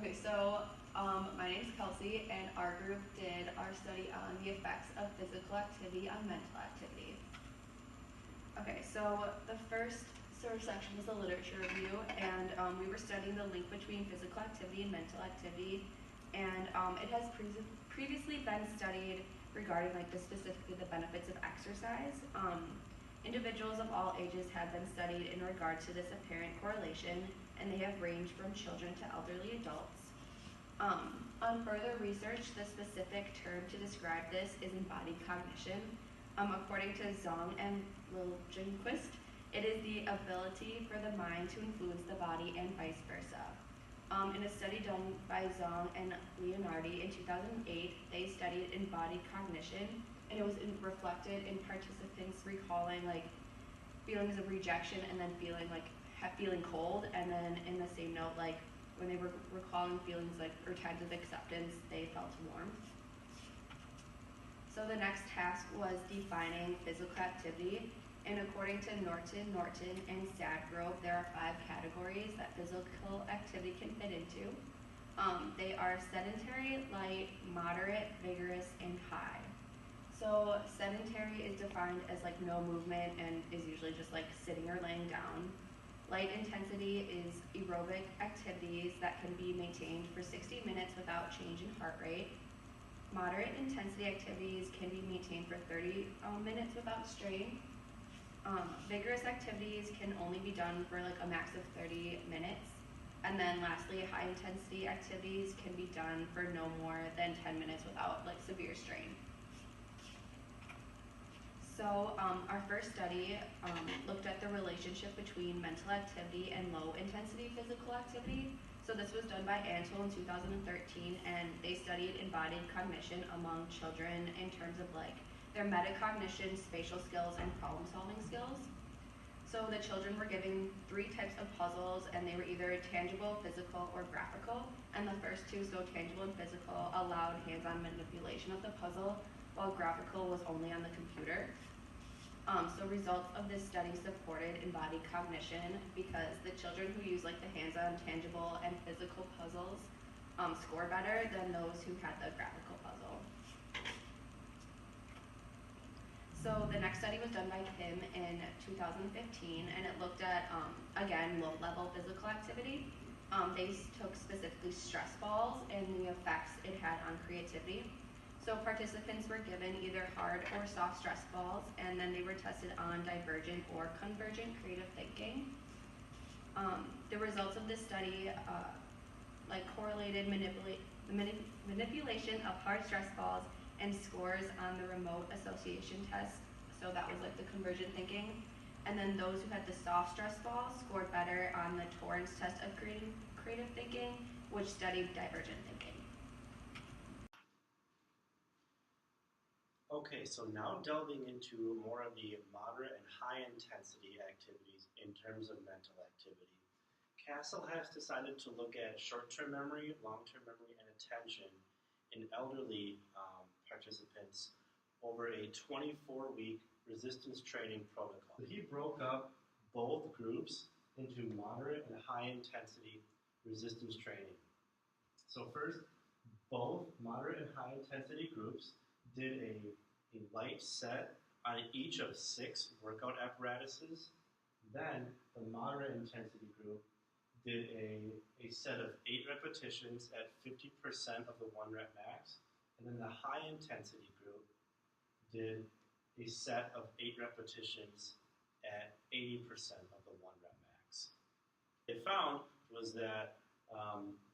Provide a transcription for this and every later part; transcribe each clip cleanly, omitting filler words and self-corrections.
Okay, so my name's Kelsey, and our group did our study on the effects of physical activity on mental activity. Okay, so the first sort of section was the literature review, and we were studying the link between physical activity and mental activity, and it has previously been studied regarding specifically the benefits of exercise. Individuals of all ages have been studied in regard to this apparent correlation, and they have ranged from children to elderly adults. On further research, the specific term to describe this is embodied cognition. According to Zong and Liljenquist, it is the ability for the mind to influence the body and vice versa. In a study done by Zong and Leonardi in 2008, they studied embodied cognition, and it was reflected in participants recalling feelings of rejection and then feeling cold, and then in the same note, when they were recalling feelings or times of acceptance, they felt warmth. So the next task was defining physical activity, and according to Norton, and Sadgrove, there are 5 categories that physical activity can fit into. They are sedentary, light, moderate, vigorous, and high. So sedentary is defined as no movement and is usually just sitting or laying down. Light intensity is aerobic activities that can be maintained for 60 minutes without change in heart rate. Moderate intensity activities can be maintained for 30 minutes without strain. Vigorous activities can only be done for a max of 30 minutes. And then lastly, high intensity activities can be done for no more than 10 minutes without severe strain. So our first study looked at the relationship between mental activity and low intensity physical activity. So this was done by Ansel in 2013, and they studied embodied cognition among children in terms of their metacognition, spatial skills, and problem solving skills. So the children were given 3 types of puzzles, and they were either tangible, physical, or graphical. And the first 2, so tangible and physical, allowed hands-on manipulation of the puzzle, while graphical was only on the computer. So results of this study supported embodied cognition because the children who use the hands-on, tangible, and physical puzzles score better than those who had the graphical puzzle. So the next study was done by Kim in 2015, and it looked at, again, low-level physical activity. They took specifically stress balls and the effects it had on creativity. So participants were given either hard or soft stress balls, and then they were tested on divergent or convergent creative thinking. The results of this study correlated manipulation of hard stress balls and scores on the remote association test. So that was the convergent thinking. And then those who had the soft stress balls scored better on the Torrance test of creative thinking, which studied divergent thinking. Okay, so now delving into more of the moderate and high intensity activities in terms of mental activity. Castle has decided to look at short-term memory, long-term memory, and attention in elderly participants over a 24-week resistance training protocol. So he broke up both groups into moderate and high intensity resistance training. So first, both moderate and high intensity groups did a light set on each of 6 workout apparatuses. Then the moderate intensity group did a set of 8 repetitions at 50% of the 1 rep max. And then the high intensity group did a set of 8 repetitions at 80% of the 1 rep max. What they found was that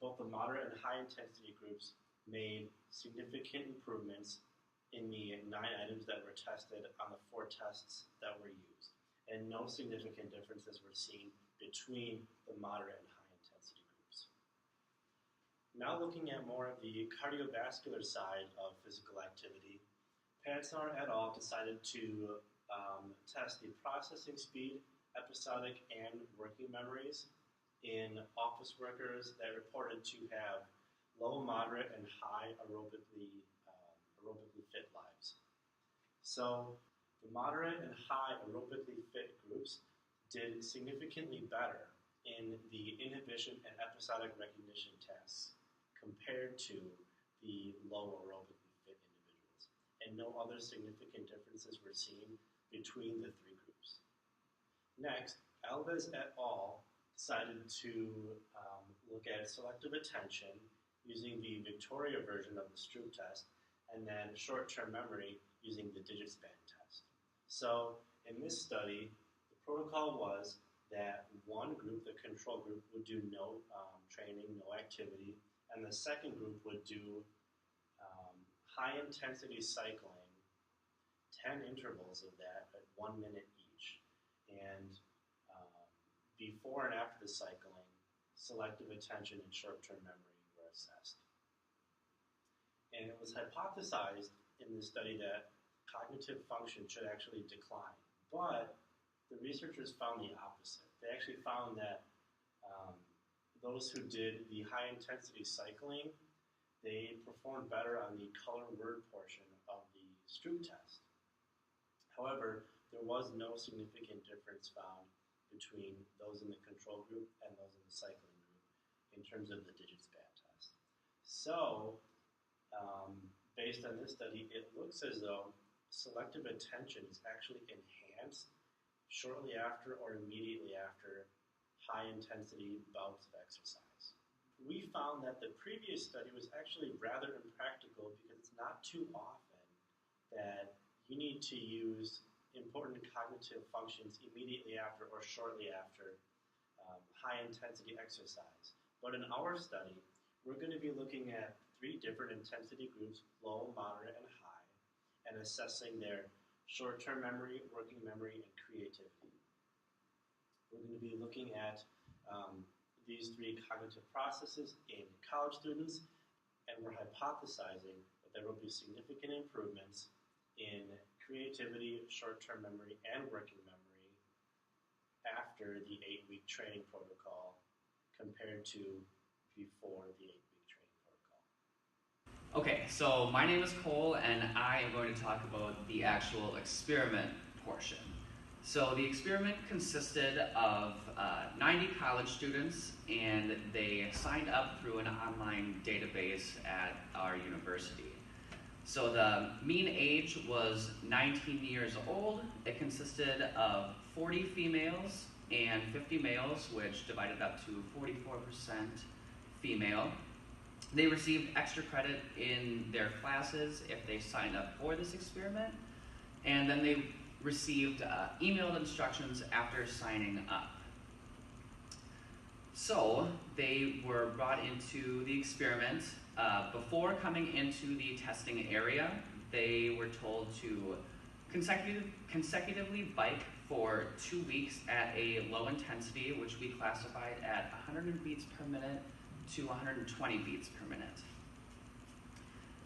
both the moderate and high intensity groups made significant improvements in the 9 items that were tested on the 4 tests that were used. And no significant differences were seen between the moderate and high intensity groups. Now looking at more of the cardiovascular side of physical activity, PSY et al. Decided to test the processing speed, episodic, and working memories in office workers that reported to have low, moderate, and high aerobically fit lives. So the moderate and high aerobically fit groups did significantly better in the inhibition and episodic recognition tests. compared to the low aerobically fit individuals. And no other significant differences were seen between the three groups. Next, Alves et al. Decided to look at selective attention using the Victoria version of the Stroop test, and then short-term memory using the digit span test. So in this study, the protocol was that one group, the control group, would do no training, no activity, and the second group would do high-intensity cycling, 10 intervals of that at 1 minute each. And before and after the cycling, selective attention and short-term memory were assessed. And it was hypothesized in the study that cognitive function should actually decline. But the researchers found the opposite. They actually found that those who did the high-intensity cycling, they performed better on the color word portion of the Stroop test. However, there was no significant difference found between those in the control group and those in the cycling group in terms of the digit span test. So, based on this study, it looks as though selective attention is actually enhanced shortly after or immediately after high-intensity bouts of exercise. We found that the previous study was actually rather impractical because it's not too often that you need to use important cognitive functions immediately after or shortly after high-intensity exercise. But in our study, we're going to be looking at 3 different intensity groups, low, moderate, and high, and assessing their short-term memory, working memory, and creativity. We're going to be looking at these 3 cognitive processes in college students, and we're hypothesizing that there will be significant improvements in creativity, short-term memory, and working memory after the 8-week training protocol compared to before the 8-week training protocol. Okay, so my name is Cole, and I am going to talk about the actual experiment portion. So the experiment consisted of 90 college students, and they signed up through an online database at our university. So the mean age was 19 years old. It consisted of 40 females and 50 males, which divided up to 44% female. They received extra credit in their classes if they signed up for this experiment, and then they received emailed instructions after signing up. So they were brought into the experiment. Before coming into the testing area, they were told to consecutively bike for 2 weeks at a low intensity, which we classified at 100 beats per minute to 120 beats per minute.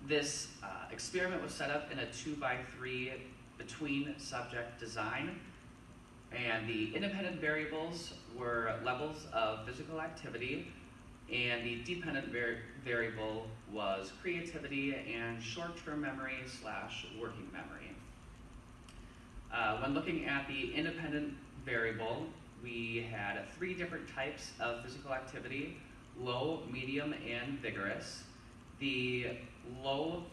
This experiment was set up in a 2x3 between subject design, and the independent variables were levels of physical activity, and the dependent variable was creativity and short-term memory / working memory. When looking at the independent variable, we had 3 different types of physical activity: low, medium, and vigorous. The low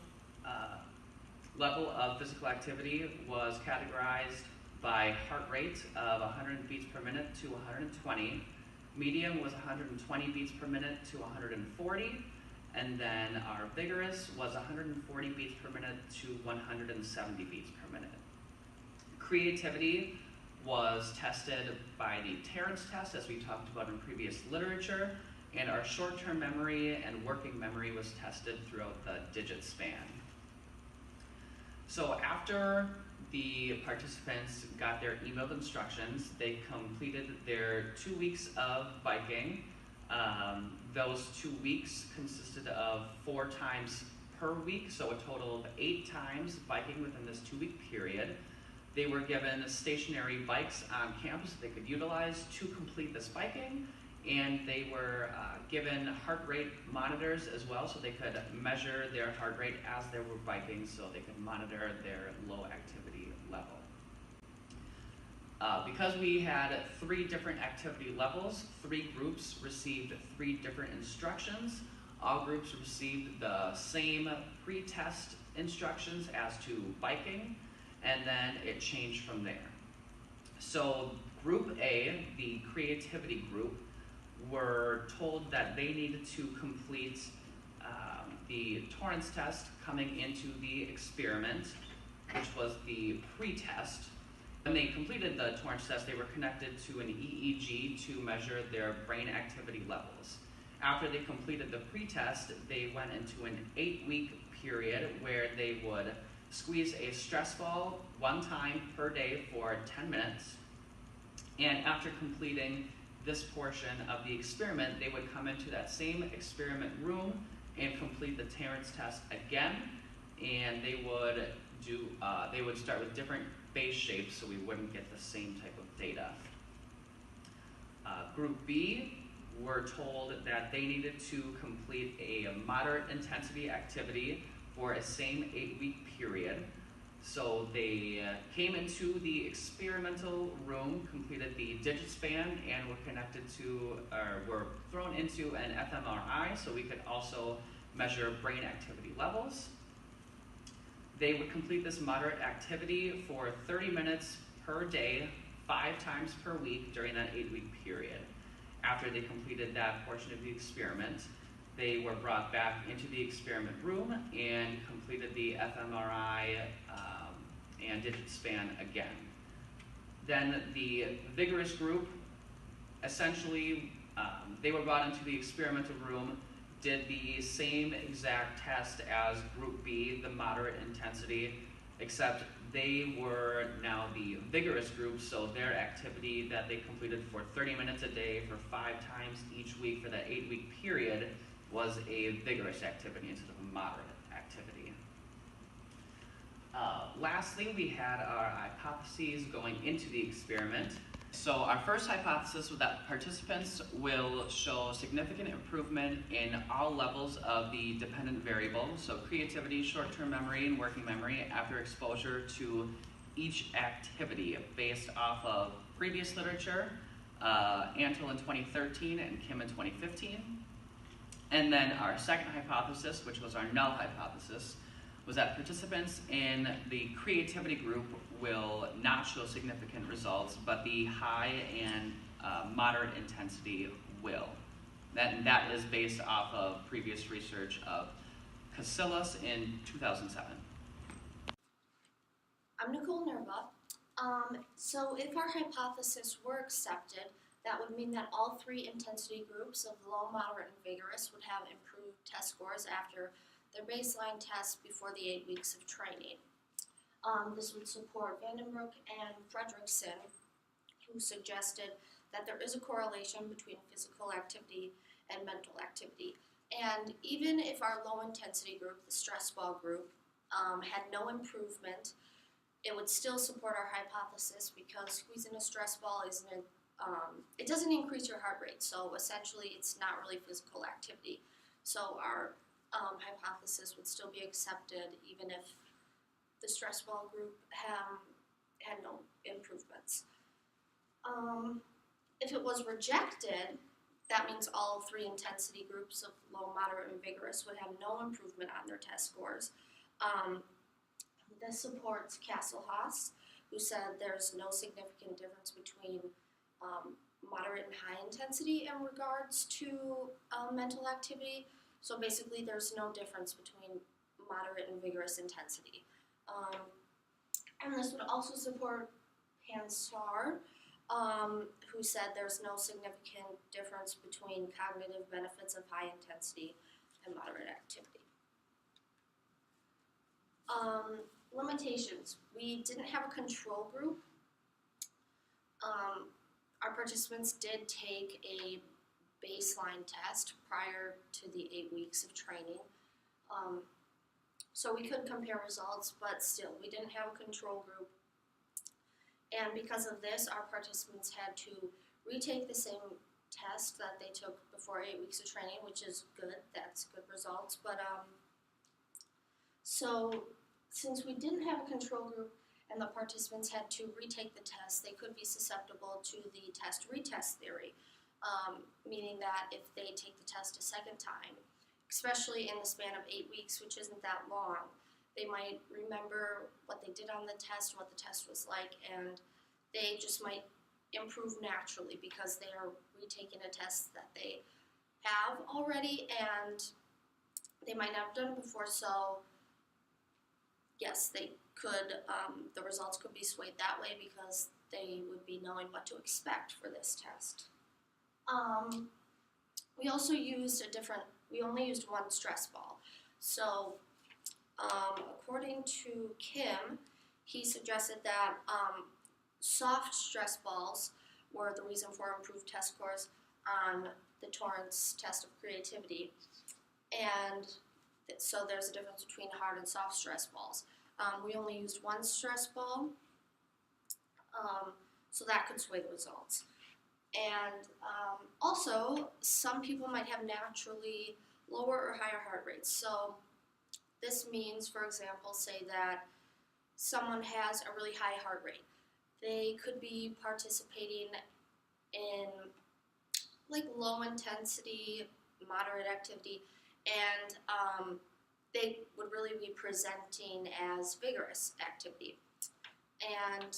level of physical activity was categorized by heart rate of 100 beats per minute to 120. Medium was 120 beats per minute to 140, and then our vigorous was 140 beats per minute to 170 beats per minute. Creativity was tested by the Terrence test, as we talked about in previous literature, and our short-term memory and working memory was tested throughout the digit span. So after the participants got their emailed instructions, they completed their 2 weeks of biking. Those 2 weeks consisted of 4 times per week, so a total of 8 times biking within this 2-week period. They were given stationary bikes on campus they could utilize to complete this biking, and they were given heart rate monitors as well, so they could measure their heart rate as they were biking, so they could monitor their low activity level. Because we had 3 different activity levels, 3 groups received 3 different instructions. all groups received the same pre-test instructions as to biking, and then it changed from there. So Group A, the creativity group, were told that they needed to complete the Torrance test coming into the experiment, which was the pre-test. When they completed the Torrance test, they were connected to an EEG to measure their brain activity levels. After they completed the pre-test, they went into an 8-week period where they would squeeze a stress ball 1 time per day for 10 minutes. And after completing this portion of the experiment, they would come into that same experiment room and complete the Torrance test again. And they would start with different base shapes so we wouldn't get the same type of data. Group B were told that they needed to complete a moderate intensity activity for a same 8-week period. So they came into the experimental room, completed the digit span, and were thrown into an fMRI so we could also measure brain activity levels. They would complete this moderate activity for 30 minutes per day, 5 times per week during that 8-week period. After they completed that portion of the experiment, they were brought back into the experiment room and completed the fMRI and digit span again. Then the vigorous group, essentially, they were brought into the experimental room, did the same exact test as Group B, the moderate intensity, except they were now the vigorous group, so their activity that they completed for 30 minutes a day for 5 times each week for that 8-week period was a vigorous activity instead of a moderate activity. Lastly, we had our hypotheses going into the experiment. So our first hypothesis was that participants will show significant improvement in all levels of the dependent variable, so creativity, short-term memory, and working memory after exposure to each activity based off of previous literature, Antle in 2013 and Kim in 2015. And then our second hypothesis, which was our null hypothesis, was that participants in the creativity group will not show significant results, but the high and moderate intensity will. That is based off of previous research of Casillas in 2007. I'm Nicole Nerva. So if our hypothesis were accepted, that would mean that all 3 intensity groups of low, moderate, and vigorous would have improved test scores after their baseline test before the 8 weeks of training. This would support Vandenbroek and Fredrickson, who suggested that there is a correlation between physical activity and mental activity. And even if our low intensity group, the stress ball group, had no improvement, it would still support our hypothesis because squeezing a stress ball it doesn't increase your heart rate, so essentially it's not really physical activity. So our hypothesis would still be accepted even if the stress ball group had no improvements. If it was rejected, that means all 3 intensity groups of low, moderate, and vigorous would have no improvement on their test scores. This supports Castle-Haas, who said there's no significant difference between moderate and high intensity in regards to mental activity. So basically there's no difference between moderate and vigorous intensity. And this would also support Pansar, who said there's no significant difference between cognitive benefits of high intensity and moderate activity. Limitations. We didn't have a control group. Our participants did take a baseline test prior to the 8 weeks of training. So we could compare results, but still, we didn't have a control group. And because of this, our participants had to retake the same test that they took before 8 weeks of training, which is good. That's good results. But so since we didn't have a control group and the participants had to retake the test, they could be susceptible to the test-retest theory, meaning that if they take the test a second time especially in the span of 8 weeks, which isn't that long. They might remember what they did on the test, what the test was like, and they just might improve naturally because they are retaking a test that they have already and they might not have done it before. So yes, they could, the results could be swayed that way because they would be knowing what to expect for this test. We also used we only used one stress ball. So according to Kim, he suggested that soft stress balls were the reason for improved test scores on the Torrance test of creativity. And so there's a difference between hard and soft stress balls. We only used one stress ball, so that could sway the results. And also, some people might have naturally lower or higher heart rates. So this means, for example, say that someone has a really high heart rate. They could be participating in like low intensity, moderate activity, and they would really be presenting as vigorous activity. And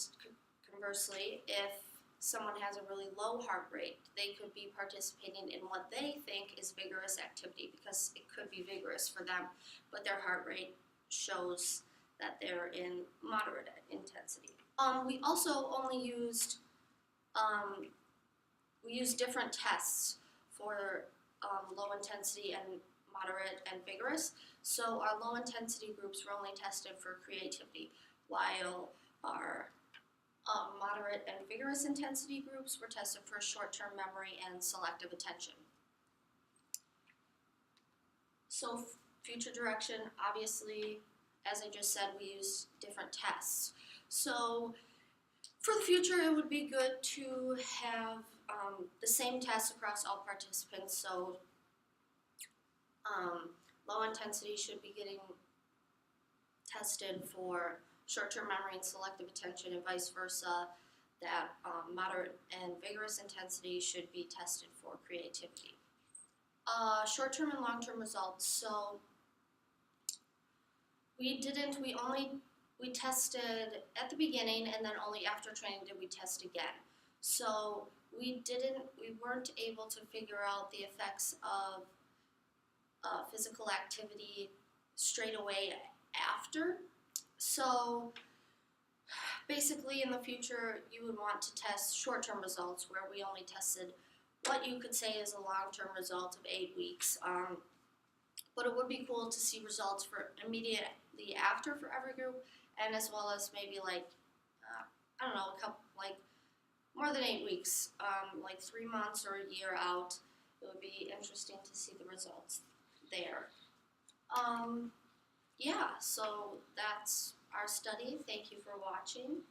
conversely, if someone has a really low heart rate, they could be participating in what they think is vigorous activity because it could be vigorous for them, but their heart rate shows that they're in moderate intensity. We also only used different tests for low intensity and moderate and vigorous. So our low intensity groups were only tested for creativity, while our moderate and vigorous intensity groups were tested for short-term memory and selective attention. So future direction, obviously, as I just said, we use different tests. So for the future, it would be good to have the same tests across all participants. So low intensity should be getting tested for short-term memory and selective attention, and vice versa, that moderate and vigorous intensity should be tested for creativity. Short-term and long-term results. So we tested at the beginning, and then only after training did we test again. So we weren't able to figure out the effects of physical activity straight away after. So basically in the future you would want to test short-term results where we only tested what you could say is a long-term result of 8 weeks. But it would be cool to see results for immediately after for every group, and as well as maybe like, I don't know, a couple, like more than 8 weeks, like 3 months or a year out. It would be interesting to see the results there. Yeah, so that's our study. Thank you for watching.